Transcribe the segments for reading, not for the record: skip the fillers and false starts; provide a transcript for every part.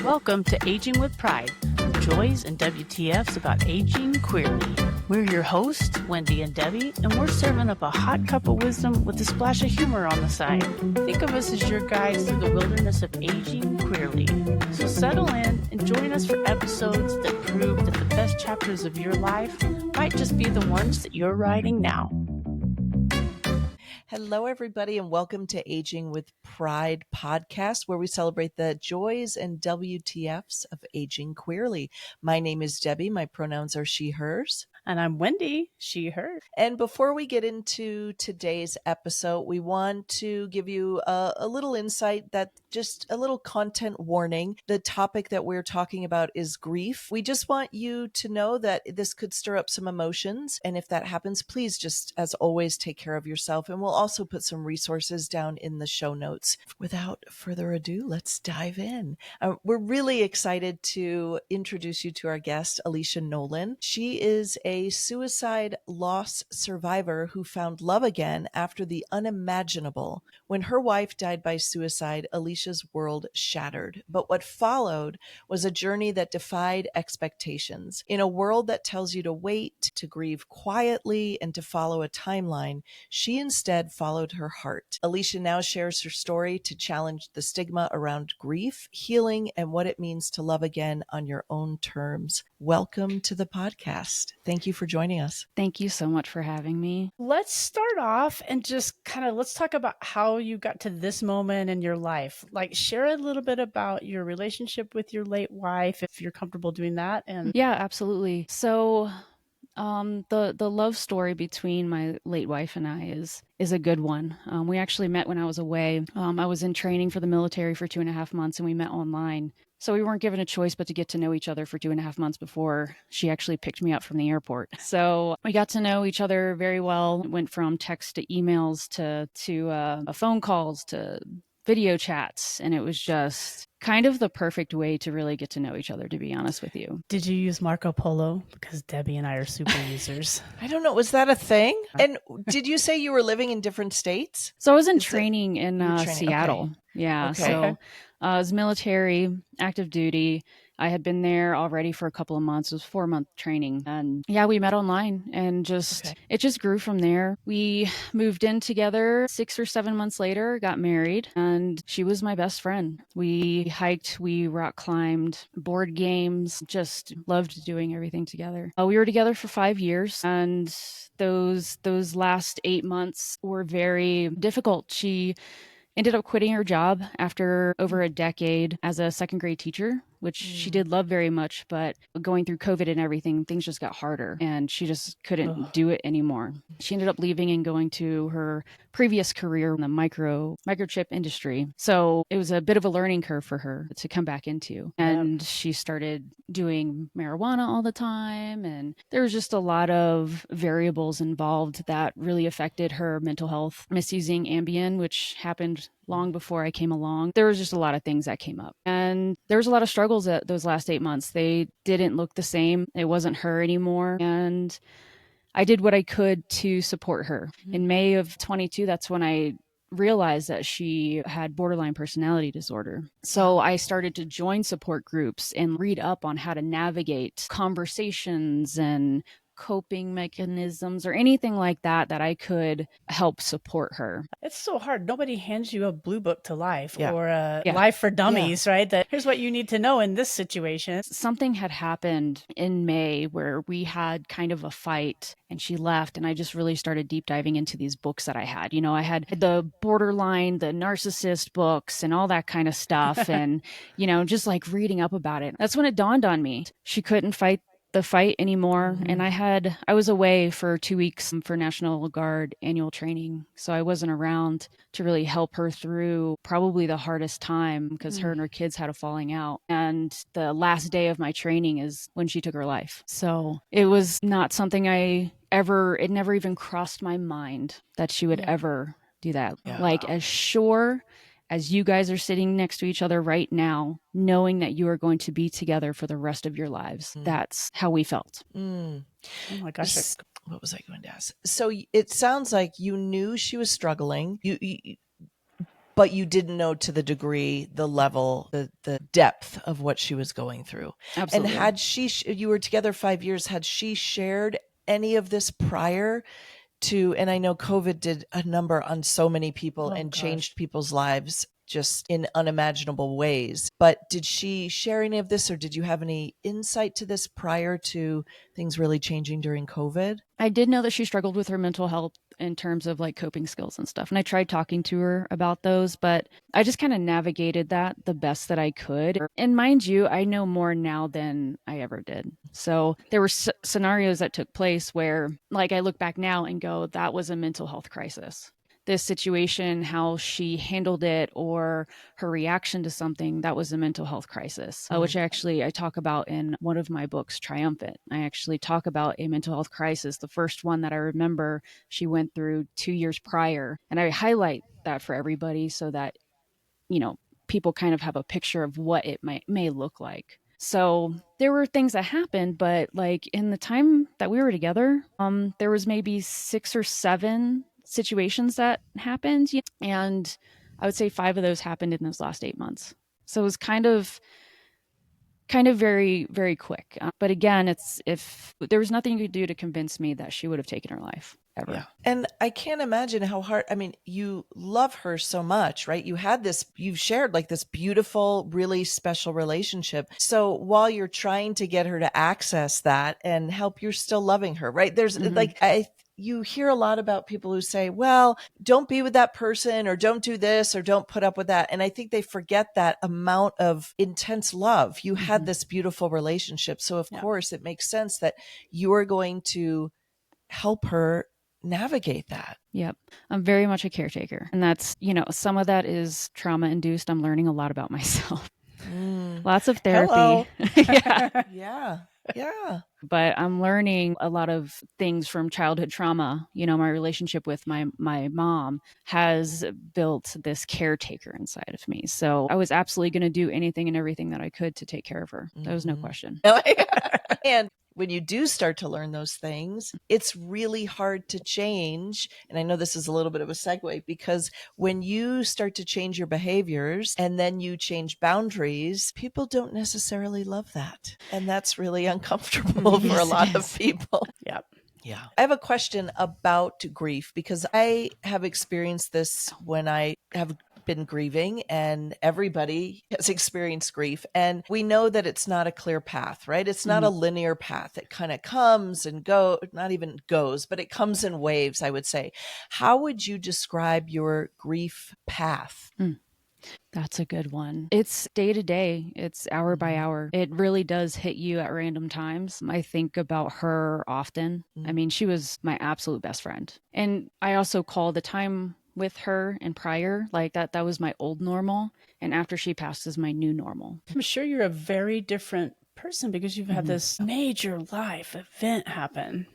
Welcome to Aging with Pride, the joys and WTFs about aging queerly. We're your hosts, Wendy and Debbie, and we're serving up a hot cup of wisdom with a splash of humor on the side. Think of us as your guides through the wilderness of aging queerly. So settle in and join us for episodes that prove that the best chapters of your life might just be the ones that you're writing now. Hello, everybody, and welcome to Aging with Pride podcast, where we celebrate the joys and WTFs of aging queerly. My name is Debbie. My pronouns are she, hers. And I'm Wendy, she, her. And before we get into today's episode, we want to give you a little insight, that just a little content warning. The topic that we're talking about is grief. We just want you to know that this could stir up some emotions. And if that happens, please just, as always, take care of yourself. And we'll also put some resources down in the show notes. Without further ado, let's dive in. We're really excited to introduce you to our guest, Alicia Nolan. She is a suicide loss survivor who found love again after the unimaginable. When her wife died by suicide, Alicia's world shattered. But what followed was a journey that defied expectations. In a world that tells you to wait, to grieve quietly, and to follow a timeline, she instead followed her heart. Alicia now shares her story to challenge the stigma around grief, healing, and what it means to love again on your own terms. Welcome to the podcast. Thank you for joining us. Thank you so much for having me. Let's start off and just let's talk about how you got to this moment in your life. Like, share a little bit about your relationship with your late wife, if you're comfortable doing that. And yeah, absolutely. So the love story between my late wife and I is a good one. We actually met when I was away. I was in training for the military for 2.5 months, and we met online. So we weren't given a choice but to get to know each other for 2.5 months before she actually picked me up from the airport. So we got to know each other very well. It went from text to emails to phone calls to video chats, and it was just kind of the perfect way to really get to know each other, to be honest with you. Did you use Marco Polo? Because Debbie and I are super users. I don't know. Was that a thing? And did you say you were living in different states? So I was in training in Seattle. Okay. Yeah. Okay. So I was military, active duty. I had been there already for a couple of months. It was 4-month training. And yeah, we met online and it just grew from there. We moved in together 6 or 7 months later, got married, and she was my best friend. We hiked, we rock climbed, board games, just loved doing everything together. We were together for 5 years, and those last 8 months were very difficult. She ended up quitting her job after over a decade as a second grade teacher, which she did love very much, but going through COVID and everything, things just got harder and she just couldn't do it anymore. She ended up leaving and going to her previous career in the microchip industry. So it was a bit of a learning curve for her to come back into. And she started doing marijuana all the time. And there was just a lot of variables involved that really affected her mental health. Misusing Ambien, which happened long before I came along. There was just a lot of things that came up. And there was a lot of struggles at those last 8 months. They didn't look the same. It wasn't her anymore. And I did what I could to support her. In May of 22, that's when I realized that she had borderline personality disorder. So I started to join support groups and read up on how to navigate conversations and coping mechanisms or anything like that I could help support her. It's so hard. Nobody hands you a blue book to life or a life for dummies, right? That here's what you need to know in this situation. Something had happened in May where we had kind of a fight and she left, and I just really started deep diving into these books that I had. You know, I had the borderline, the narcissist books and all that kind of stuff and, you know, just like reading up about it. That's when it dawned on me. She couldn't fight the fight anymore. And I was away for 2 weeks for National Guard annual training. So I wasn't around to really help her through probably the hardest time because her and her kids had a falling out. And the last day of my training is when she took her life. So it was not something it never even crossed my mind that she would ever do that. Like as sure as you guys are sitting next to each other right now, knowing that you are going to be together for the rest of your lives. That's how we felt. Oh my gosh. What was I going to ask? So it sounds like you knew she was struggling. but you didn't know to the degree, the level, the depth of what she was going through. Absolutely. And had you were together 5 years, had she shared any of this prior to, and I know COVID did a number on so many people and changed people's lives just in unimaginable ways. But did she share any of this, or did you have any insight to this prior to things really changing during COVID? I did know that she struggled with her mental health in terms of like coping skills and stuff. And I tried talking to her about those, but I just kind of navigated that the best that I could. And mind you, I know more now than I ever did. So there were scenarios that took place where like I look back now and go, that was a mental health crisis. This situation, how she handled it or her reaction to something, that was a mental health crisis, which I talk about in one of my books, Triumphant. I actually talk about a mental health crisis, the first one that I remember she went through 2 years prior. And I highlight that for everybody so that, people kind of have a picture of what it may look like. So there were things that happened, but like in the time that we were together, there was maybe 6 or 7 situations that happened, and I would say 5 of those happened in those last 8 months. So it was kind of very, very quick. But again, if there was nothing you could do to convince me that she would have taken her life ever. Yeah. And I can't imagine how hard, I mean, you love her so much, right? You've shared like this beautiful, really special relationship. So while you're trying to get her to access that and help, you're still loving her, right? There's you hear a lot about people who say, well, don't be with that person, or don't do this, or don't put up with that. And I think they forget that amount of intense love. You had this beautiful relationship. So of course it makes sense that you are going to help her navigate that. Yep. I'm very much a caretaker. And that's, some of that is trauma induced. I'm learning a lot about myself. Lots of therapy. Hello. Yeah. Yeah. But I'm learning a lot of things from childhood trauma. My relationship with my mom has built this caretaker inside of me. So I was absolutely going to do anything and everything that I could to take care of her. There was no question. And when you do start to learn those things, it's really hard to change. And I know this is a little bit of a segue, because when you start to change your behaviors and then you change boundaries, people don't necessarily love that. And that's really uncomfortable for a lot of people. Yep. Yeah. I have a question about grief, because I have experienced this when I have been grieving, and everybody has experienced grief. And we know that it's not a clear path, right? It's not a linear path. It kind of comes and not even goes, but it comes in waves, I would say. How would you describe your grief path? That's a good one. It's day to day. It's hour by hour. It really does hit you at random times. I think about her often. I mean, she was my absolute best friend. And I also call the time with her and prior, like that was my old normal. And after she passed is my new normal. I'm sure you're a very different person because you've had this major life event happen.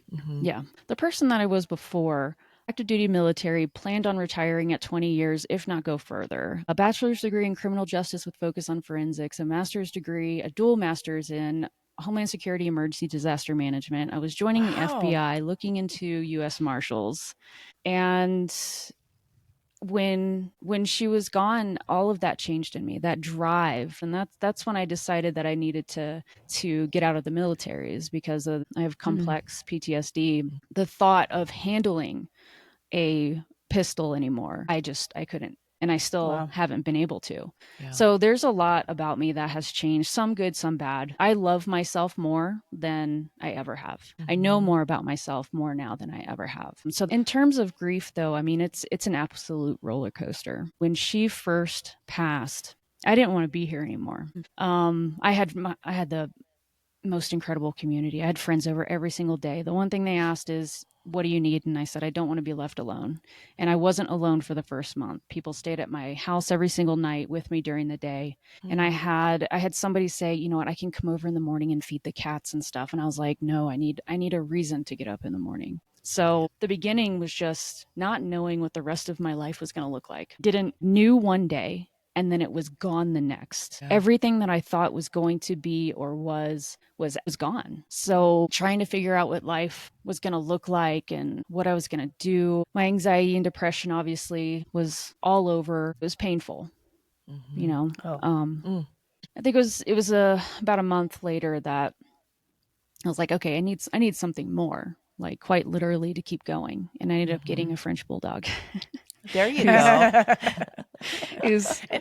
Yeah. The person that I was before, active duty military, planned on retiring at 20 years, if not go further. A bachelor's degree in criminal justice with focus on forensics, a master's degree, a dual master's in Homeland Security Emergency Disaster Management. I was joining the FBI, looking into U.S. Marshals. And when she was gone, all of that changed in me, that drive. And that's when I decided that I needed to get out of the military, is because I have complex PTSD. The thought of handling a pistol anymore, I couldn't. And I still haven't been able to. Yeah. So there's a lot about me that has changed, some good, some bad. I love myself more than I ever have. I know more about myself more now than I ever have. So in terms of grief, though, I mean, it's an absolute roller coaster. When she first passed, I didn't want to be here anymore. I had the most incredible community. I had friends over every single day. The one thing they asked is, what do you need? And I said, I don't want to be left alone. And I wasn't alone for the first month. People stayed at my house every single night with me during the day. And I had somebody say, you know what, I can come over in the morning and feed the cats and stuff. And I was like, no, I need a reason to get up in the morning. So the beginning was just not knowing what the rest of my life was going to look like. Knew one day and then it was gone the next. Yeah. Everything that I thought was going to be or was gone. So trying to figure out what life was going to look like and what I was going to do. My anxiety and depression obviously was all over. It was painful, you know. I think it was about a month later that I was like, okay, I need something more, like quite literally to keep going. And I ended up getting a French bulldog. There you go.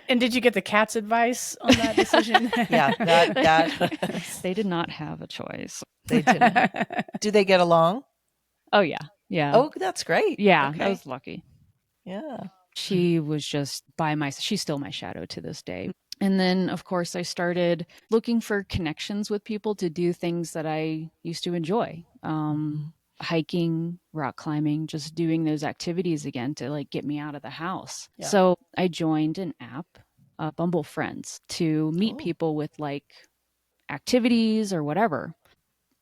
And did you get the cat's advice on that decision? Yeah, that they did not have a choice. They didn't. Do they get along? Oh yeah. Yeah. Oh, that's great. Yeah, Okay. I was lucky. Yeah. She was just she's still my shadow to this day. And then, of course, I started looking for connections with people to do things that I used to enjoy. Hiking, rock climbing, just doing those activities again to like get me out of the house. Yeah. So I joined an app, Bumble Friends, to meet people with like activities or whatever.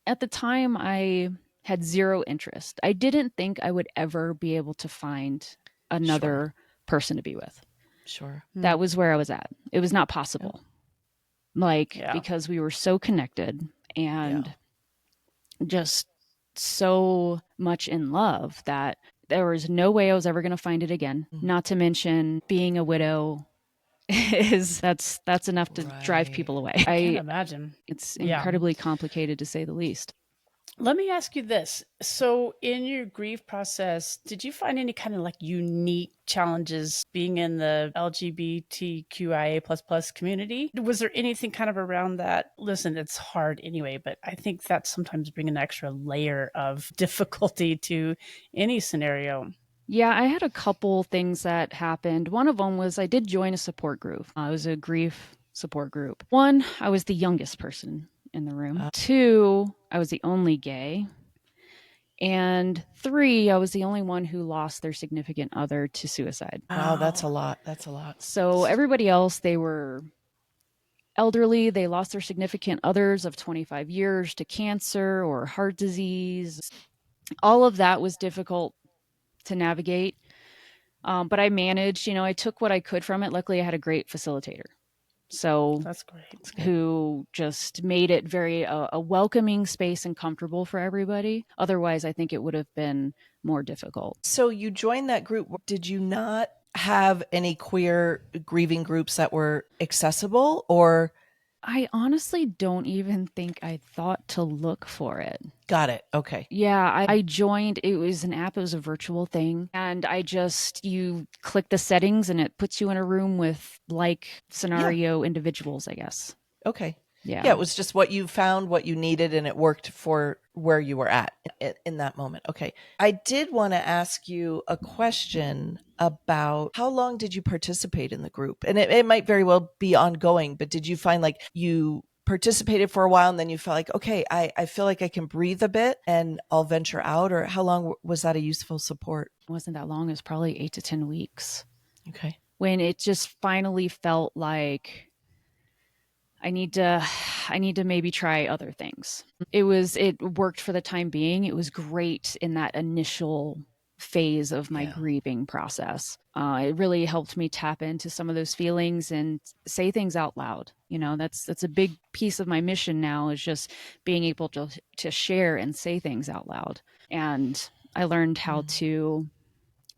At the time, I had zero interest. I didn't think I would ever be able to find another person to be with. Sure. That was where I was at. It was not possible. Because we were so connected and just so much in love that there was no way I was ever going to find it again. Not to mention being a widow that's enough to drive people away. I can't imagine. It's incredibly complicated to say the least. Let me ask you this. So in your grief process, did you find any kind of like unique challenges being in the LGBTQIA++ community? Was there anything kind of around that? Listen, it's hard anyway, but I think that sometimes bring an extra layer of difficulty to any scenario. Yeah, I had a couple things that happened. One of them was I did join a support group. It was a grief support group. One, I was the youngest person in the room. 2, I was the only gay. And 3, I was the only one who lost their significant other to suicide. Wow, that's a lot. So everybody else, they were elderly. They lost their significant others of 25 years to cancer or heart disease. All of that was difficult to navigate. But I managed, I took what I could from it. Luckily, I had a great facilitator. So that's great. Who just made it very a welcoming space and comfortable for everybody. Otherwise, I think it would have been more difficult. So you joined that group. Did you not have any queer grieving groups that were accessible, or? I honestly don't even think I thought to look for it. Got it. Okay. Yeah, I joined. It was an app. It was a virtual thing. And you click the settings and it puts you in a room with like scenario individuals, I guess. Okay. Yeah. Yeah, it was just what you found, what you needed, and it worked for where you were at in that moment. Okay. I did want to ask you a question about how long did you participate in the group? And it might very well be ongoing, but did you find like you participated for a while and then you felt like, okay, I feel like I can breathe a bit and I'll venture out? Or how long was that a useful support? It wasn't that long. It was probably 8 to 10 weeks. Okay. When it just finally felt like I need to maybe try other things. It worked for the time being. It was great in that initial phase of my grieving process. It really helped me tap into some of those feelings and say things out loud. That's a big piece of my mission now, is just being able to share and say things out loud. And I learned how to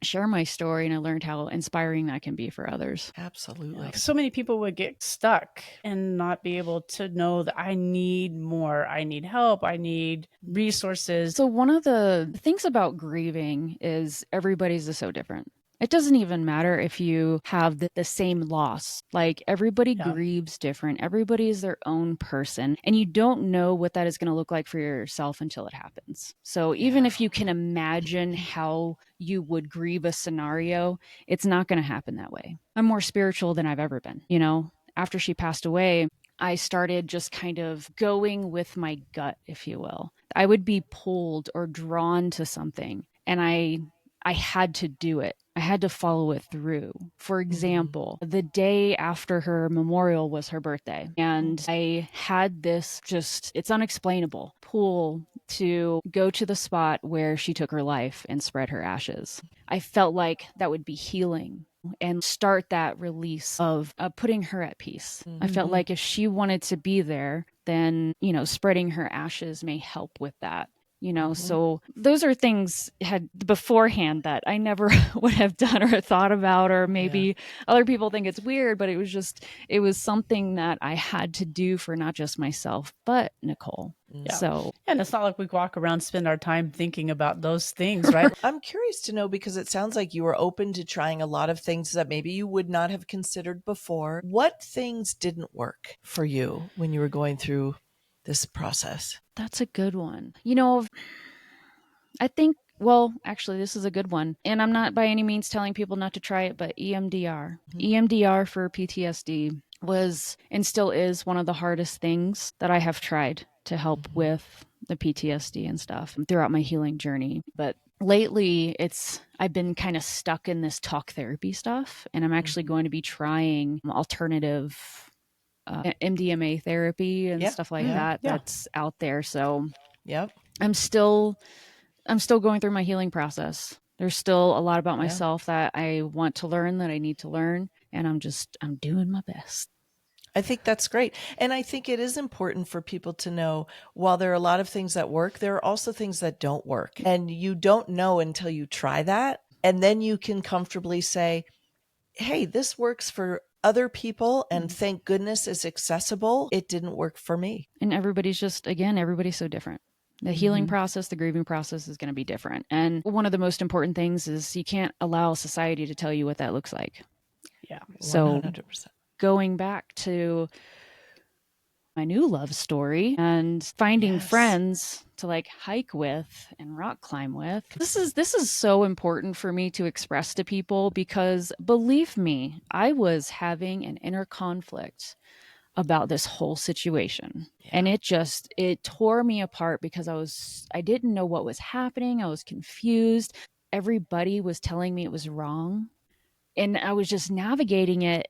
share my story, and I learned how inspiring that can be for others. Absolutely. So many people would get stuck and not be able to know that I need more, I need help, I need resources. So one of the things about grieving is everybody's so different. It doesn't even matter if you have the same loss. Like everybody grieves different. Everybody is their own person. And you don't know what that is going to look like for yourself until it happens. So even if you can imagine how you would grieve a scenario, it's not going to happen that way. I'm more spiritual than I've ever been. After she passed away, I started just kind of going with my gut, if you will. I would be pulled or drawn to something, and I had to do it. I had to follow it through. For example, the day after her memorial was her birthday, and I had this it's unexplainable pull to go to the spot where she took her life and spread her ashes. I felt like that would be healing and start that release of putting her at peace. I felt like if she wanted to be there, then, spreading her ashes may help with that. So those are things had beforehand that I never would have done or thought about, or maybe other people think it's weird, but it was something that I had to do for not just myself, but Nicole. Yeah. So, and it's not like we walk around, spend our time thinking about those things, right? I'm curious to know, because it sounds like you were open to trying a lot of things that maybe you would not have considered before. What things didn't work for you when you were going through this process? That's a good one. I think, actually, this is a good one. And I'm not by any means telling people not to try it, but EMDR. EMDR for PTSD was and still is one of the hardest things that I have tried to help with the PTSD and stuff throughout my healing journey. But lately I've been kind of stuck in this talk therapy stuff, and I'm actually going to be trying alternative MDMA therapy and stuff like that. That's out there. So I'm still going through my healing process. There's still a lot about myself that I want to learn, that I need to learn. And I'm doing my best. I think that's great. And I think it is important for people to know, while there are a lot of things that work, there are also things that don't work. And you don't know until you try that. And then you can comfortably say, hey, this works for other people, and thank goodness it's accessible. It didn't work for me. And everybody's so different. The healing process, the grieving process is going to be different. And one of the most important things is you can't allow society to tell you what that looks like. Yeah. So 100%. Going back to my new love story and finding friends to hike with and rock climb with. This is so important for me to express to people, because believe me, I was having an inner conflict about this whole situation. And it tore me apart, because I didn't know what was happening. I was confused. Everybody was telling me it was wrong. And I was just navigating it,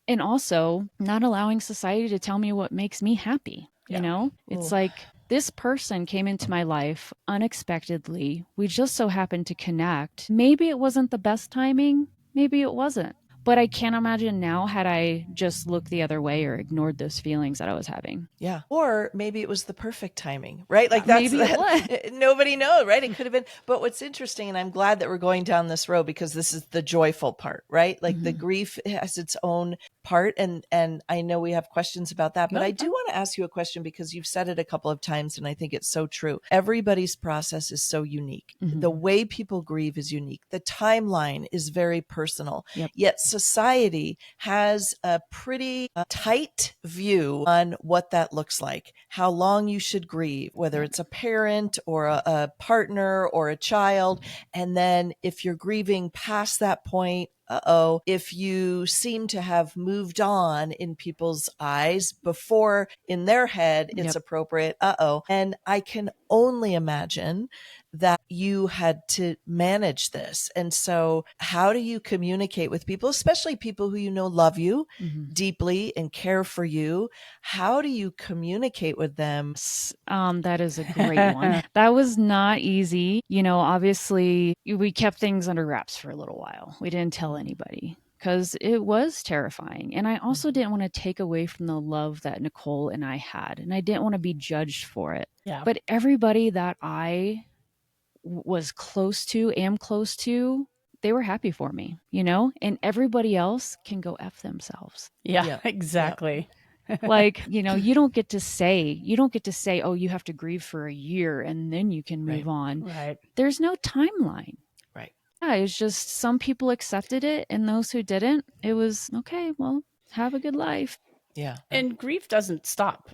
and also not allowing society to tell me what makes me happy. It's like this person came into my life unexpectedly. We just so happened to connect. Maybe it wasn't the best timing. Maybe it wasn't. But I can't imagine now had I just looked the other way or ignored those feelings that I was having. Yeah. Or maybe it was the perfect timing, right? Like nobody knows, right? It could have been. But what's interesting, and I'm glad that we're going down this road, because this is the joyful part, right? Like the grief has its own part. And I know we have questions about that, but I do want to ask you a question, because you've said it a couple of times, and I think it's so true. Everybody's process is so unique. The way people grieve is unique. The timeline is very personal. Yet society has a pretty tight view on what that looks like, how long you should grieve, whether it's a parent or a partner or a child. And then if you're grieving past that point, if you seem to have moved on in people's eyes before in their head it's appropriate, and I can only imagine that you had to manage this. And so how do you communicate with people, especially people who love you deeply and care for you? How do you communicate with them? That is a great one. That was not easy. Obviously we kept things under wraps for a little while. We didn't tell anybody, because it was terrifying. And I also didn't want to take away from the love that Nicole and I had. And I didn't want to be judged for it. Yeah. But everybody that I was am close to, they were happy for me, and everybody else can go F themselves. Yeah, exactly. You don't get to say, oh, you have to grieve for a year and then you can move on. Right. There's no timeline. Right. Yeah, it's just some people accepted it, and those who didn't, it was okay, well, have a good life. Yeah. And grief doesn't stop.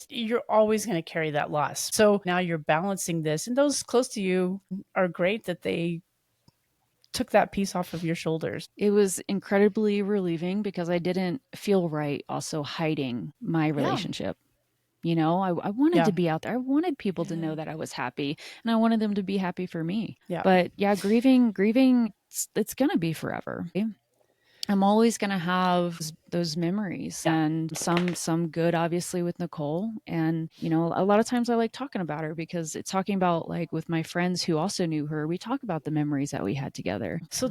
You're always going to carry that loss. So now you're balancing this, and those close to you are great that they took that piece off of your shoulders. It was incredibly relieving, because I didn't feel right also hiding my relationship. I wanted to be out there. I wanted people to know that I was happy, and I wanted them to be happy for me. Yeah. But grieving, it's going to be forever. I'm always going to have those memories, and some good, obviously, with Nicole. And, you know, a lot of times I like talking about her because it's talking about, like, with my friends who also knew her, we talk about the memories that we had together. So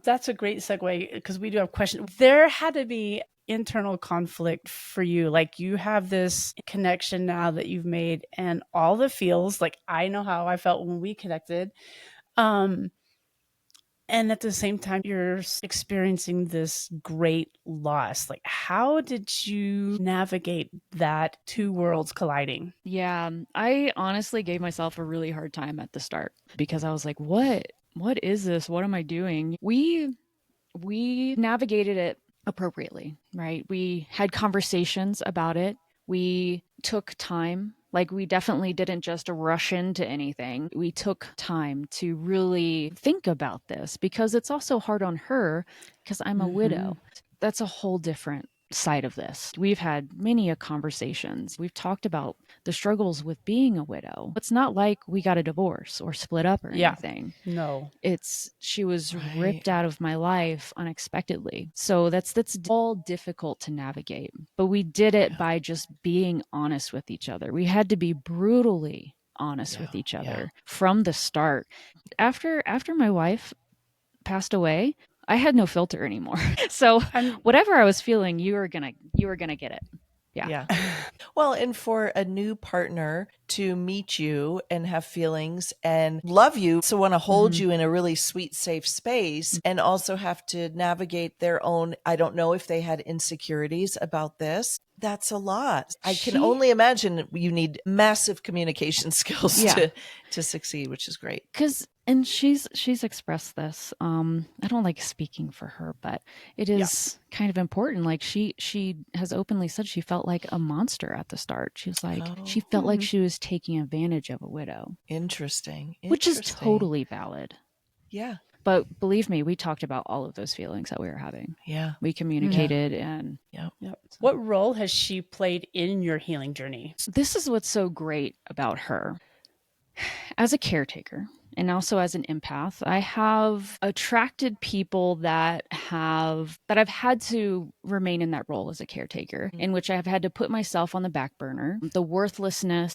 that's a great segue, because we do have questions. There had to be internal conflict for you. Like, you have this connection now that you've made, and all the feels, like, I know how I felt when we connected. And at the same time, you're experiencing this great loss. Like, how did you navigate that two worlds colliding? Yeah, I honestly gave myself a really hard time at the start because I was like, what is this? What am I doing? We navigated it appropriately, right? We had conversations about it. We took time. Like, we definitely didn't just rush into anything. We took time to really think about this because it's also hard on her because I'm a widow. That's a whole different side of this. We've had many conversations. We've talked about the struggles with being a widow. It's not like we got a divorce or split up or anything. No. She was ripped out of my life unexpectedly. So that's all difficult to navigate. But we did it by just being honest with each other. We had to be brutally honest with each other from the start. After my wife passed away, I had no filter anymore. So whatever I was feeling, you were gonna get it. Yeah. Well, and for a new partner to meet you and have feelings and love you, so want to hold you in a really sweet, safe space, and also have to navigate their own, I don't know if they had insecurities about this. That's a lot. I can only imagine you need massive communication skills to succeed, which is great. And she's expressed this. I don't like speaking for her, but it is kind of important. Like, she has openly said she felt like a monster at the start. She was like, she felt like she was taking advantage of a widow. Interesting. Which is totally valid. Yeah. But believe me, we talked about all of those feelings that we were having. Yeah. We communicated and What role has she played in your healing journey? This is what's so great about her. As a caretaker and also as an empath, I have attracted people that I've had to remain in that role as a caretaker, in which I've had to put myself on the back burner, the worthlessness,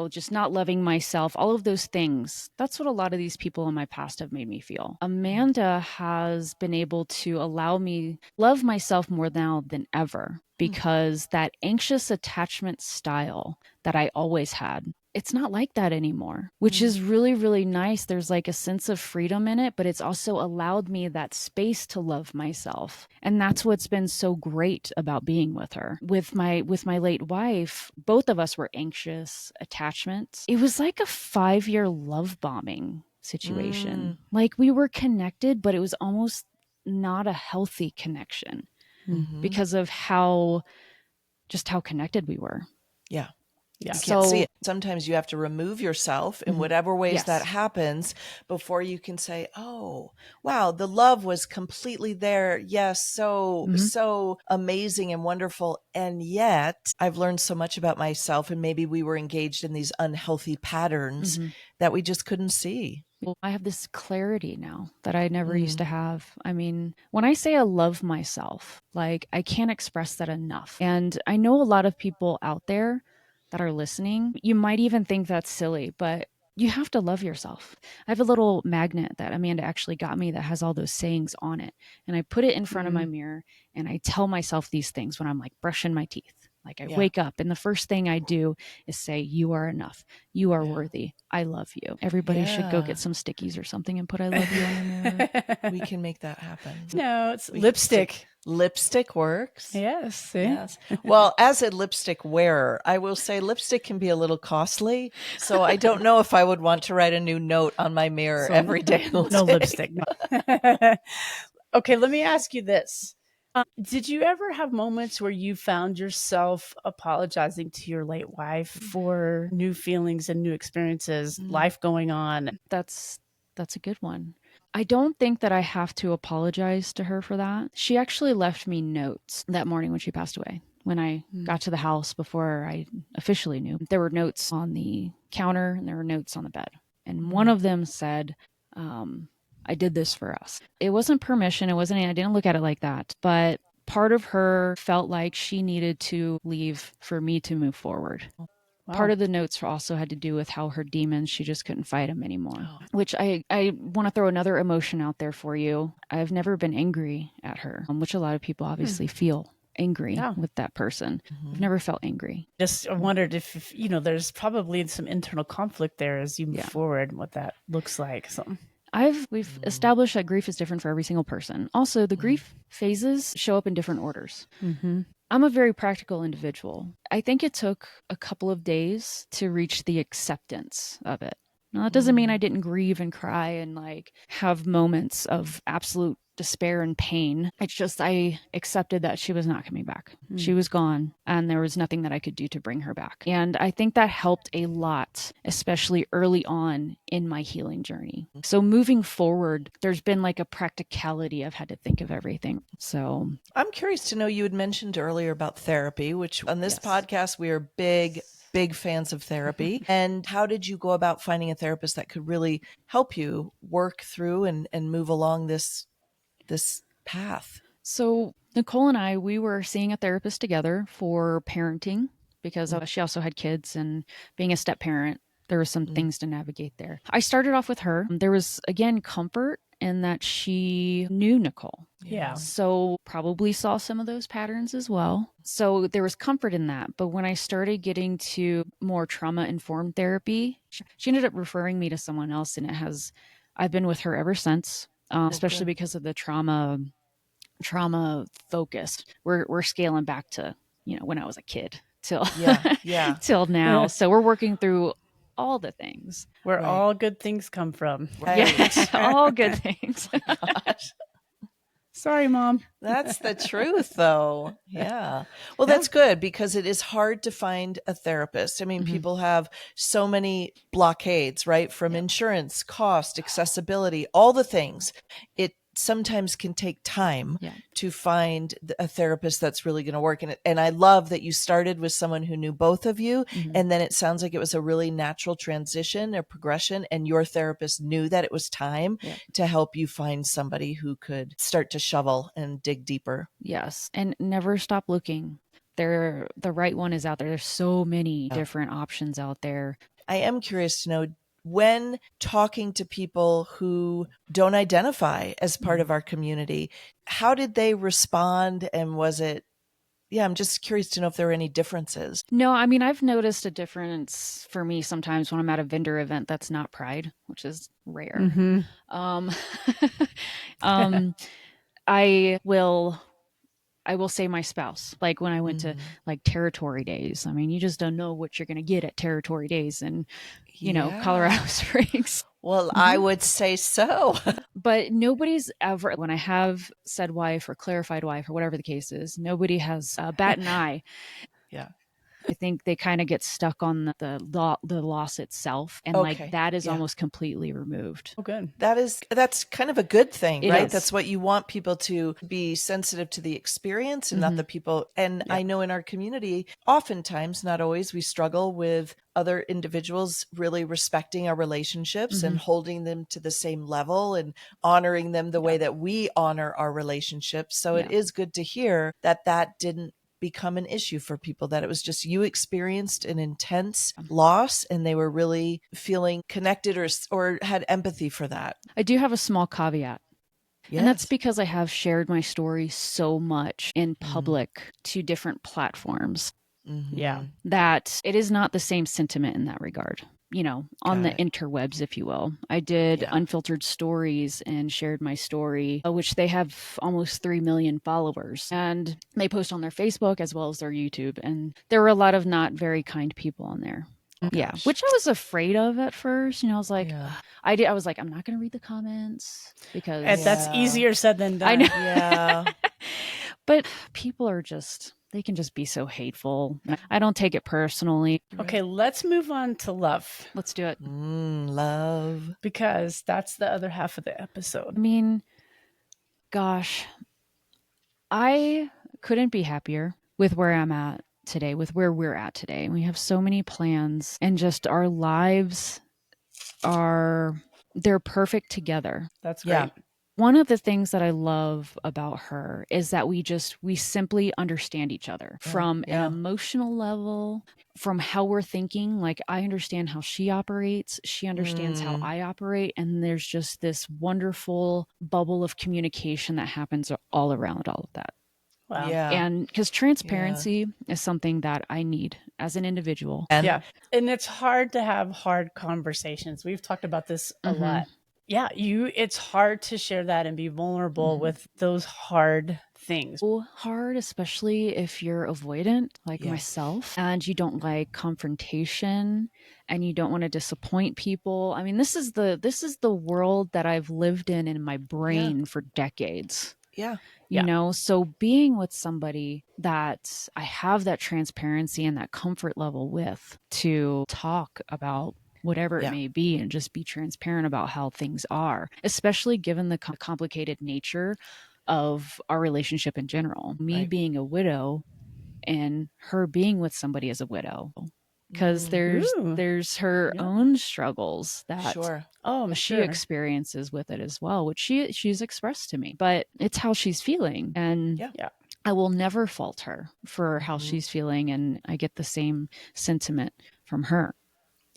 just not loving myself, all of those things. That's what a lot of these people in my past have made me feel. Amanda has been able to allow me love myself more now than ever, because that anxious attachment style that I always had, it's not like that anymore, which is really, really nice. There's like a sense of freedom in it, but it's also allowed me that space to love myself. And that's what's been so great about being with her. With my late wife, both of us were anxious attachments. It was like a 5-year love bombing situation. Like, we were connected, but it was almost not a healthy connection because of how connected we were. Yeah. You can't see it. Sometimes you have to remove yourself in whatever ways that happens before you can say, oh, wow, the love was completely there. Yes, so amazing and wonderful. And yet I've learned so much about myself, and maybe we were engaged in these unhealthy patterns that we just couldn't see. Well, I have this clarity now that I never used to have. I mean, when I say I love myself, like, I can't express that enough. And I know a lot of people out there that are listening, you might even think that's silly, but you have to love yourself. I have a little magnet that Amanda actually got me that has all those sayings on it. And I put it in front of my mirror, and I tell myself these things when I'm like brushing my teeth. Like, I wake up, and the first thing I do is say, you are enough. You are worthy. I love you. Everybody should go get some stickies or something and put I love you on your mirror. We can make that happen. No, it's lipstick. Lipstick works. Yes. Yes. Well, as a lipstick wearer, I will say lipstick can be a little costly. So I don't know if I would want to write a new note on my mirror every day. No lipstick. No. Okay, let me ask you this. Did you ever have moments where you found yourself apologizing to your late wife for new feelings and new experiences, life going on? That's a good one. I don't think that I have to apologize to her for that. She actually left me notes that morning when she passed away. When I got to the house before I officially knew, there were notes on the counter and there were notes on the bed. And one of them said, I did this for us. It wasn't permission. It wasn't, I didn't look at it like that. But part of her felt like she needed to leave for me to move forward. Wow. Part of the notes also had to do with how her demons, she just couldn't fight them anymore, which I want to throw another emotion out there for you. I've never been angry at her, which a lot of people obviously feel angry with that person. I've never felt angry. Just wondered if, there's probably some internal conflict there as you move forward, what that looks like. So We've established that grief is different for every single person. Also, the grief phases show up in different orders. I'm a very practical individual. I think it took a couple of days to reach the acceptance of it. Now, that doesn't mean I didn't grieve and cry and like have moments of absolute despair and pain. It's just I accepted that she was not coming back. She was gone, and there was nothing that I could do to bring her back. And I think that helped a lot, especially early on in my healing journey. So moving forward, there's been like a practicality. I've had to think of everything. So I'm curious to know, you had mentioned earlier about therapy, which on this podcast, we are big fans of therapy. And how did you go about finding a therapist that could really help you work through and move along this path? So Nicole and I, we were seeing a therapist together for parenting because she also had kids, and being a step parent, there were some things to navigate there. I started off with her. There was, again, comfort in that she knew Nicole. Yeah. So probably saw some of those patterns as well. So there was comfort in that. But when I started getting to more trauma-informed therapy, she ended up referring me to someone else, and I've been with her ever since, especially because of the trauma focus. We're scaling back to, when I was a kid till till now. So we're working through all the things where all good things come from. Yeah, all good things. Gosh. Sorry, Mom. That's the truth, though. Yeah. Well, that's good, because it is hard to find a therapist. I mean, people have so many blockades, right? From insurance, cost, accessibility, all the things. It sometimes can take time to find a therapist that's really going to work. And I love that you started with someone who knew both of you. And then it sounds like it was a really natural transition or progression. And your therapist knew that it was time to help you find somebody who could start to shovel and dig deeper. Yes. And never stop looking. The right one is out there. There's so many different options out there. I am curious to know, when talking to people who don't identify as part of our community, how did they respond? And was it, I'm just curious to know if there were any differences. No, I mean, I've noticed a difference for me sometimes when I'm at a vendor event that's not Pride, which is rare. I will say my spouse, like when I went to like territory days. I mean, you just don't know what you're going to get at territory days and, Colorado Springs. Well, I would say so. But nobody's ever, when I have said wife or clarified wife or whatever the case is, nobody has bat an eye. I think they kind of get stuck on the loss itself, and like that is almost completely removed. Oh, good. That's kind of a good thing, right? Is. That's what you want people to be sensitive to the experience and not the people. And I know in our community, oftentimes, not always, we struggle with other individuals really respecting our relationships and holding them to the same level and honoring them the way that we honor our relationships. So it is good to hear that didn't become an issue for people, that it was just you experienced an intense loss and they were really feeling connected or had empathy for that. I do have a small caveat. Yes. And that's because I have shared my story so much in public to different platforms. That it is not the same sentiment in that regard. On the interwebs, if you will. I did unfiltered stories and shared my story, which they have almost 3 million followers. And they post on their Facebook as well as their YouTube. And there were a lot of not very kind people on there. Which I was afraid of at first. I was like, I was like, I'm not going to read the comments because that's easier said than done. I know. Yeah. But people are they can just be so hateful. I don't take it personally. Okay, let's move on to love. Let's do it. Love. Because that's the other half of the episode. I mean, gosh, I couldn't be happier with where I'm at today, with where we're at today. We have so many plans, and just our lives are they're perfect together. That's Yeah. great. One of the things that I love about her is that we simply understand each other from an emotional level, from how we're thinking. Like, I understand how she operates, she understands how I operate, and there's just this wonderful bubble of communication that happens all around all of that. Wow. Yeah. And because transparency is something that I need as an individual. Yeah. And it's hard to have hard conversations. We've talked about this a lot. Yeah, it's hard to share that and be vulnerable with those hard things. So hard, especially if you're avoidant like myself, and you don't like confrontation and you don't want to disappoint people. I mean, this is the world that I've lived in my brain for decades. Yeah. You know, so being with somebody that I have that transparency and that comfort level with to talk about whatever it may be and just be transparent about how things are, especially given the complicated nature of our relationship in general. Me being a widow and her being with somebody as a widow. Because there's her own struggles that she experiences with it as well, which she's expressed to me. But it's how she's feeling, and I will never fault her for how she's feeling, and I get the same sentiment from her.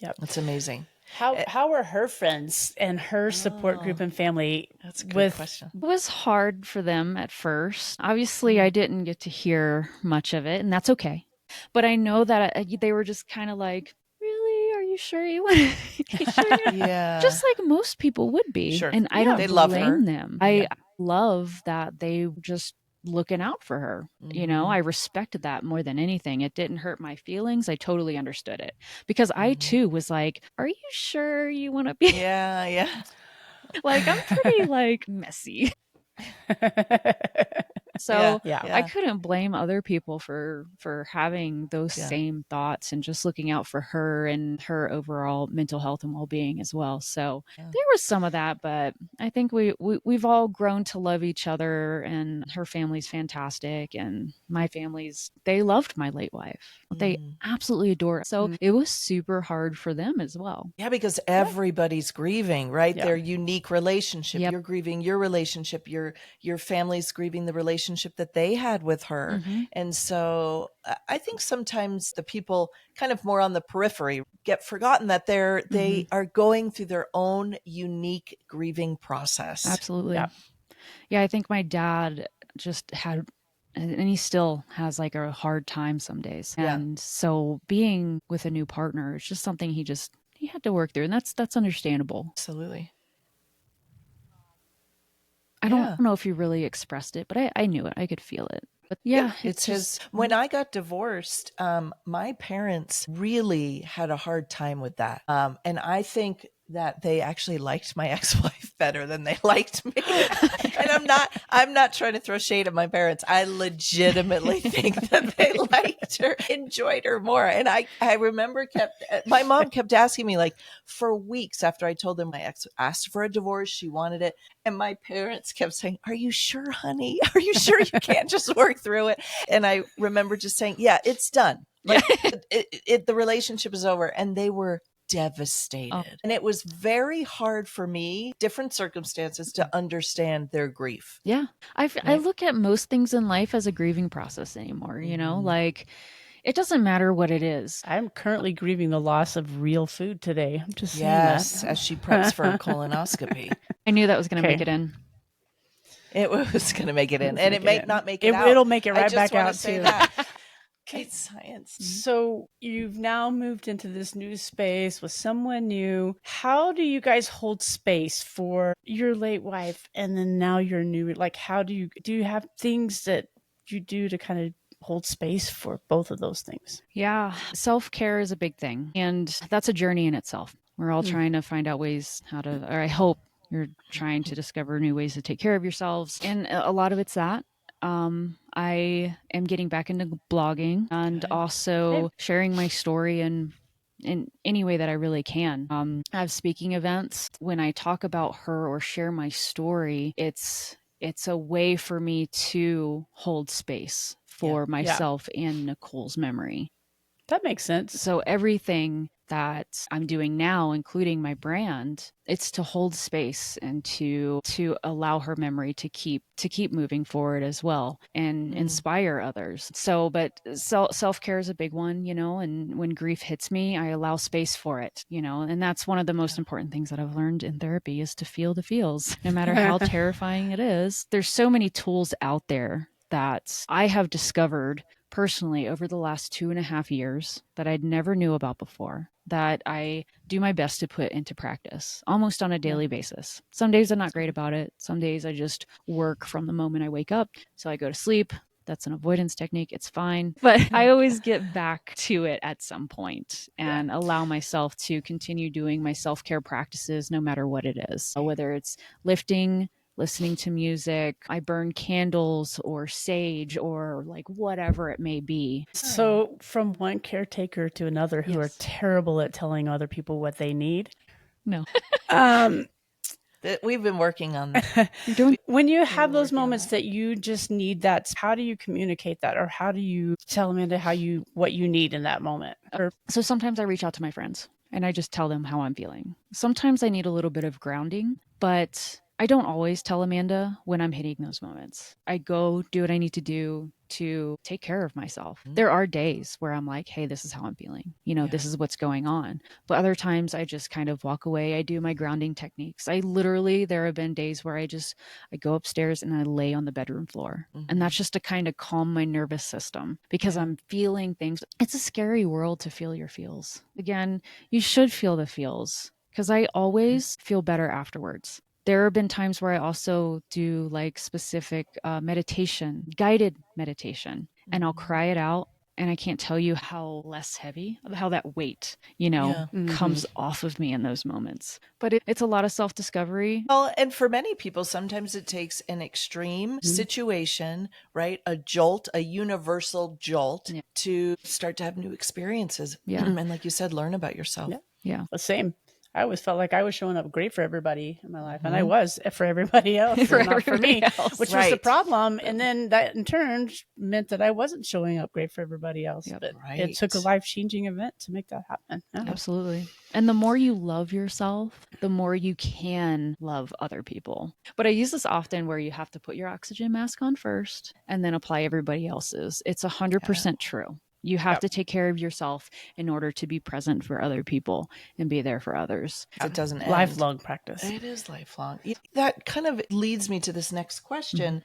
Yep, that's amazing. How were her friends and her support group and family? That's a good question. It was hard for them at first. Obviously, I didn't get to hear much of it, and that's okay. But I know that they were just kind of like, really? Are you sure you want to? Yeah. Just like most people would be. Sure. And I don't They love blame her. them. I love that they just looking out for her. You know, I respected that more than anything. It didn't hurt my feelings. I totally understood it. Because I too was like, are you sure you want to be? Yeah. Like, I'm pretty like messy. So I couldn't blame other people for having those same thoughts and just looking out for her and her overall mental health and well-being as well. So there was some of that, but I think we've all grown to love each other, and her family's fantastic, and my family's, they loved my late wife. They absolutely adore her. So it was super hard for them as well. Yeah, because everybody's grieving, right? Their unique relationship. You're grieving your relationship. Your family's grieving the relationship that they had with her. And so I think sometimes the people kind of more on the periphery get forgotten that they are going through their own unique grieving process. Absolutely. Yeah, I think my dad just had, and he still has like a hard time some days. And so being with a new partner is just something he had to work through, and that's understandable. Absolutely. I don't know if he really expressed it, but I knew it. I could feel it. But it's his. When I got divorced, my parents really had a hard time with that. And I think that they actually liked my ex-wife better than they liked me. And I'm not trying to throw shade at my parents. I legitimately think that they liked her, enjoyed her more. And I remember my mom kept asking me, like, for weeks after I told them my ex asked for a divorce, she wanted it. And my parents kept saying, are you sure, honey? Are you sure you can't just work through it? And I remember just saying, yeah, it's done. Like, the relationship is over. And they were devastated. And it was very hard for me, different circumstances, to understand their grief. Yeah. I look at most things in life as a grieving process anymore, you know, like it doesn't matter what it is. I'm currently grieving the loss of real food today. I'm just saying that. As she preps for a colonoscopy. I knew that was going to make it in. It was going to make it in, and it may not make it out. It'll make it right back out too. too. Okay, science. So you've now moved into this new space with someone new. How do you guys hold space for your late wife and then now your new? Like, how do you have things that you do to kind of hold space for both of those things? Yeah, self-care is a big thing, and that's a journey in itself. We're all trying to find out ways or I hope you're trying to discover new ways to take care of yourselves, and a lot of it's that. I am getting back into blogging and also sharing my story in any way that I really can. I have speaking events. When I talk about her or share my story, it's a way for me to hold space for myself and Nicole's memory. That makes sense. So everything that I'm doing now, including my brand, it's to hold space and to allow her memory to keep moving forward as well and inspire others. So, but self-care is a big one, and when grief hits me, I allow space for it, and that's one of the most important things that I've learned in therapy is to feel the feels, no matter how terrifying it is. There's so many tools out there that I have discovered personally over the last 2.5 years that I'd never knew about before, that I do my best to put into practice almost on a daily basis. Some days I'm not great about it. Some days I just work from the moment I wake up. So I go to sleep. That's an avoidance technique. It's fine. But I always get back to it at some point and allow myself to continue doing my self-care practices no matter what it is. So whether it's lifting, listening to music, I burn candles or sage or like whatever it may be. So from one caretaker to another who are terrible at telling other people what they need. No. We've been working on that. When you have those moments that you just need that, how do you communicate that? Or how do you tell Amanda what you need in that moment? So sometimes I reach out to my friends and I just tell them how I'm feeling. Sometimes I need a little bit of grounding, but I don't always tell Amanda when I'm hitting those moments. I go do what I need to do to take care of myself. There are days where I'm like, hey, this is how I'm feeling. This is what's going on. But other times I just kind of walk away. I do my grounding techniques. There have been days where I go upstairs and I lay on the bedroom floor. And that's just to kind of calm my nervous system because I'm feeling things. It's a scary world to feel your feels. Again, you should feel the feels because I always feel better afterwards. There have been times where I also do like specific meditation, guided meditation, and I'll cry it out. And I can't tell you how less heavy, how that weight, comes off of me in those moments. But it's a lot of self-discovery. Well, and for many people, sometimes it takes an extreme situation, right? A jolt, a universal jolt to start to have new experiences. Yeah. And like you said, learn about yourself. Yeah. The same. I always felt like I was showing up great for everybody in my life. And I was for everybody else, not for me, which was the problem. And then that in turn meant that I wasn't showing up great for everybody else. But it took a life-changing event to make that happen. Yeah. Absolutely. And the more you love yourself, the more you can love other people. But I use this often where you have to put your oxygen mask on first and then apply everybody else's. It's 100% true. You have to take care of yourself in order to be present for other people and be there for others. It doesn't end. Lifelong practice. It is lifelong. That kind of leads me to this next question.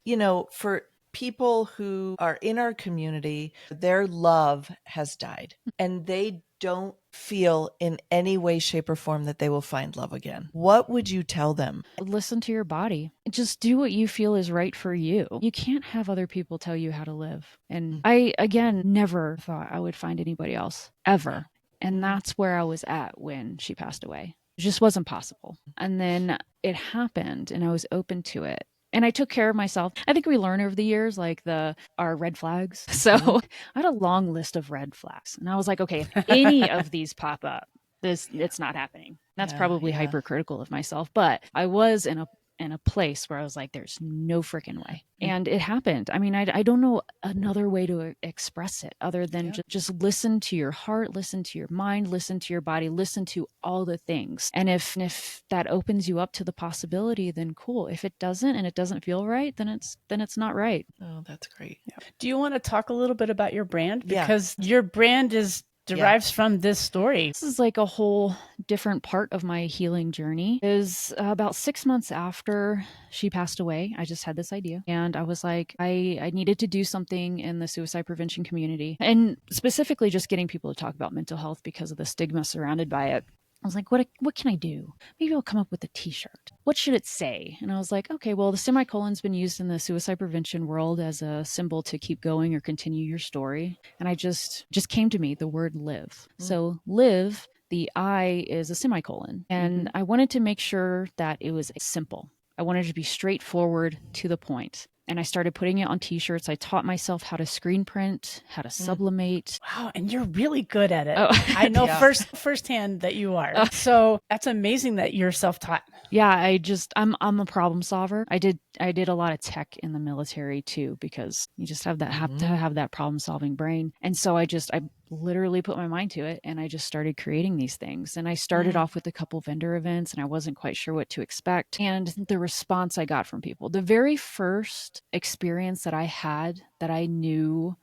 For people who are in our community, their love has died and they don't feel in any way, shape, or form that they will find love again. What would you tell them? Listen to your body. Just do what you feel is right for you. You can't have other people tell you how to live. And I, again, never thought I would find anybody else, ever. And that's where I was at when she passed away. It just wasn't possible. And then it happened and I was open to it. And I took care of myself. I think we learn over the years, like our red flags. So I had a long list of red flags. And I was like, okay, if any of these pop up, it's not happening. That's probably hypercritical of myself. But I was in a place where I was like, there's no freaking way. And it happened. I mean, I don't know another way to express it other than just listen to your heart, listen to your mind, listen to your body, listen to all the things. And if that opens you up to the possibility, then cool. If it doesn't and it doesn't feel right, then it's not right. Oh, that's great. Yeah. Do you want to talk a little bit about your brand? Because your brand derives from this story. This is like a whole different part of my healing journey. Is about 6 months after she passed away, I just had this idea and I was like, I needed to do something in the suicide prevention community and specifically just getting people to talk about mental health because of the stigma surrounded by it. I was like, what can I do? Maybe I'll come up with a t-shirt. What should it say? And I was like, okay, well, the semicolon's been used in the suicide prevention world as a symbol to keep going or continue your story. And I just came to me, the word live. So live, the I is a semicolon. And I wanted to make sure that it was simple. I wanted it to be straightforward to the point. And I started putting it on t-shirts. I taught myself how to screen print, how to sublimate. Wow. And you're really good at it. Oh. I know firsthand that you are. So that's amazing that you're self-taught. Yeah. I'm a problem solver. I I did a lot of tech in the military too, because you just have to have that problem solving brain. And so I literally put my mind to it, and I just started creating these things. And I started off with a couple vendor events, and I wasn't quite sure what to expect. And the response I got from people, the very first experience that I had that I knew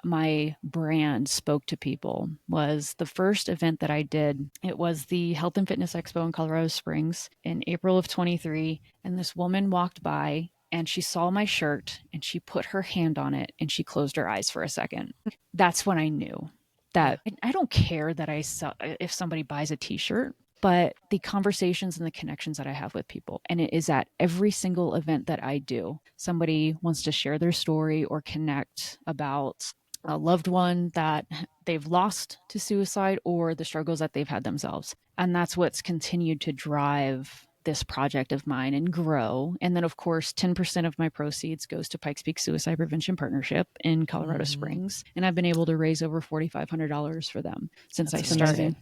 my brand spoke to people was the first event that I did. It was the Health and Fitness Expo in Colorado Springs in April of 23. And this woman walked by and she saw my shirt and she put her hand on it and she closed her eyes for a second. That's when I knew that I don't care that if somebody buys a t-shirt, but the conversations and the connections that I have with people. And it is at every single event that I do. Somebody wants to share their story or connect about a loved one that they've lost to suicide or the struggles that they've had themselves. And that's what's continued to drive this project of mine and grow. And then, of course, 10% of my proceeds goes to Pikes Peak Suicide Prevention Partnership in Colorado Springs. And I've been able to raise over $4,500 for them since I started. Amazing.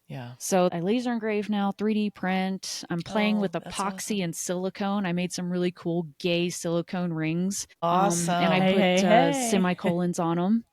Yeah. So I laser engrave now, 3D print. I'm playing with epoxy and silicone. I made some really cool gay silicone rings. Awesome. And I put semicolons on them.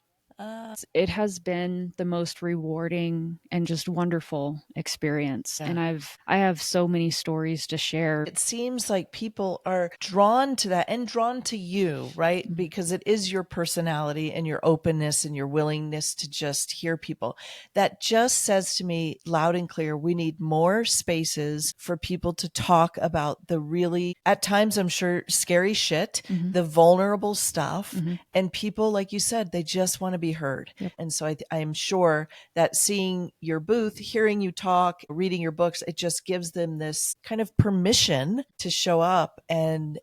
It has been the most rewarding and just wonderful experience. Yeah. And I have so many stories to share. It seems like people are drawn to that and drawn to you, right? Mm-hmm. Because it is your personality and your openness and your willingness to just hear people. That just says to me loud and clear, we need more spaces for people to talk about the really, at times I'm sure, scary shit, the vulnerable stuff. And people, like you said, they just want to be heard. Yep. And so I am sure that seeing your booth, hearing you talk, reading your books, it just gives them this kind of permission to show up and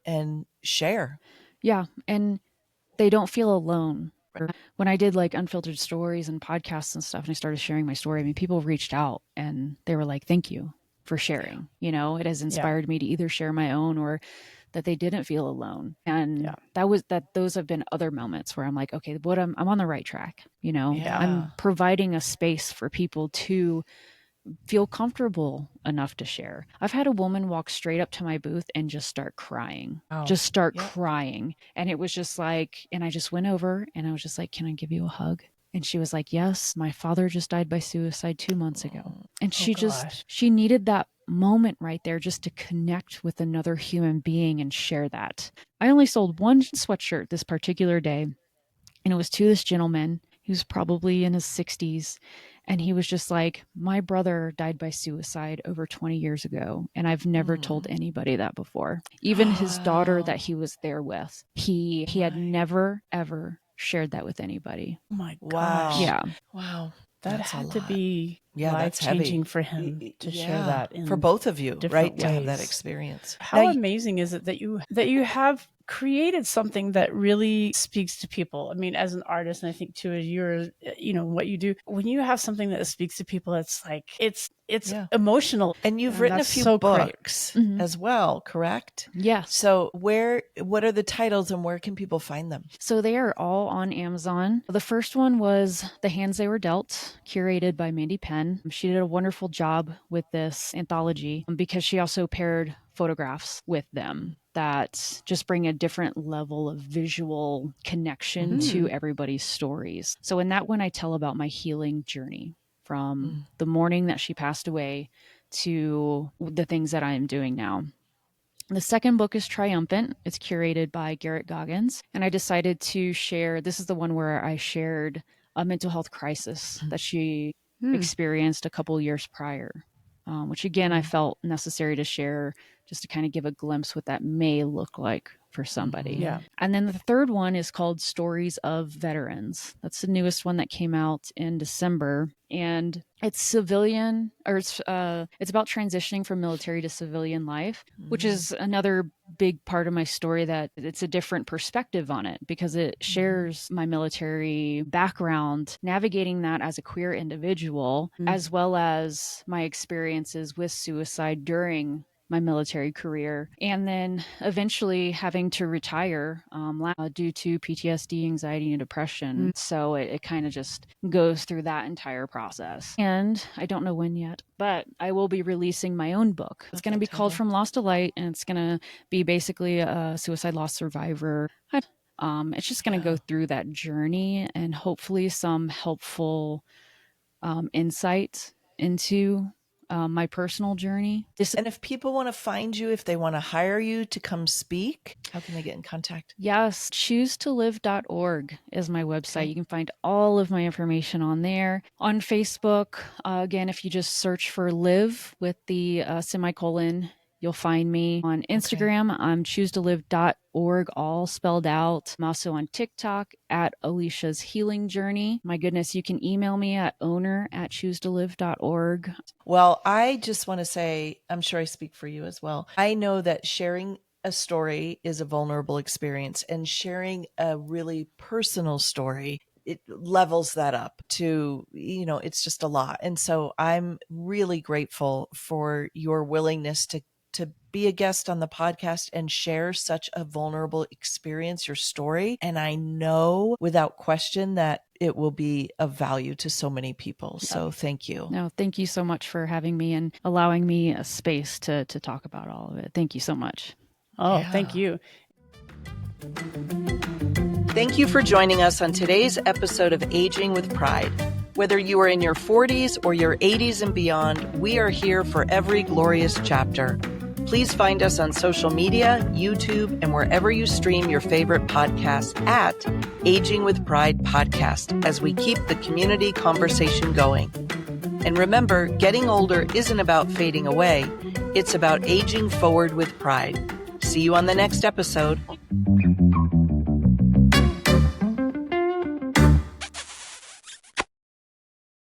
share. Yeah. And they don't feel alone. When I did like unfiltered stories and podcasts and stuff, and I started sharing my story, I mean, people reached out and they were like, thank you for sharing. You know, it has inspired me to either share my own or that they didn't feel alone. And those have been other moments where I'm like, okay, I'm on the right track. You know, I'm providing a space for people to feel comfortable enough to share. I've had a woman walk straight up to my booth and just start crying, crying. And it was just like, and I just went over and I was just like, can I give you a hug? And she was like, yes, my father just died by suicide 2 months ago. And she needed that moment right there just to connect with another human being and share that. I only sold one sweatshirt this particular day, and it was to this gentleman who's probably in his 60s. And he was just like, my brother died by suicide over 20 years ago. And I've never told anybody that before. Even his daughter that he was there with, he had never, ever shared that with anybody. Oh my gosh. Wow. Yeah. Wow. That had to be life-changing for him to share that for both of you, right? Ways. To have that experience. How amazing is it that you have created something that really speaks to people? I mean, as an artist, and I think too, as you're, what you do, when you have something that speaks to people, it's like, it's emotional. And you've written a few books as well, correct? Yeah. So what are the titles and where can people find them? So they are all on Amazon. The first one was The Hands They Were Dealt, curated by Mandy Penn. She did a wonderful job with this anthology because she also paired photographs with them that just bring a different level of visual connection to everybody's stories. So in that one, I tell about my healing journey from the morning that she passed away to the things that I am doing now. The second book is Triumphant. It's curated by Garrett Goggins. And I decided to share, this is the one where I shared a mental health crisis that she experienced a couple years prior, which again, I felt necessary to share just to kind of give a glimpse what that may look like for somebody. Yeah. And then the third one is called Stories of Veterans. That's the newest one that came out in December. And it's civilian, or it's about transitioning from military to civilian life, which is another big part of my story, that it's a different perspective on it because it shares my military background, navigating that as a queer individual, as well as my experiences with suicide during my military career, and then eventually having to retire due to PTSD, anxiety, and depression. So it kind of just goes through that entire process. And I don't know when yet, but I will be releasing my own book. It's going to be called From Lost to Light, and it's going to be basically a suicide loss survivor. It's just going to go through that journey and hopefully some helpful insight into my personal journey. And if people want to find you, if they want to hire you to come speak, how can they get in contact? Yes, choosetolive.org is my website. Okay. You can find all of my information on there. On Facebook, again, if you just search for Live with the semicolon, you'll find me. On Instagram, I'm choosetolive.org, all spelled out. I'm also on TikTok at Alicia's Healing Journey. My goodness, you can email me at owner@choosetolive.org. Well, I just want to say, I'm sure I speak for you as well. I know that sharing a story is a vulnerable experience, and sharing a really personal story, it levels that up to, it's just a lot. And so I'm really grateful for your willingness to be a guest on the podcast and share such a vulnerable experience, your story. And I know without question that it will be of value to so many people. So thank you. No, thank you so much for having me and allowing me a space to talk about all of it. Thank you so much. Oh, yeah. Thank you. Thank you for joining us on today's episode of Aging with Pride. Whether you are in your 40s or your 80s and beyond, we are here for every glorious chapter. Please find us on social media, YouTube, and wherever you stream your favorite podcasts at Aging with Pride Podcast as we keep the community conversation going. And remember, getting older isn't about fading away. It's about aging forward with pride. See you on the next episode.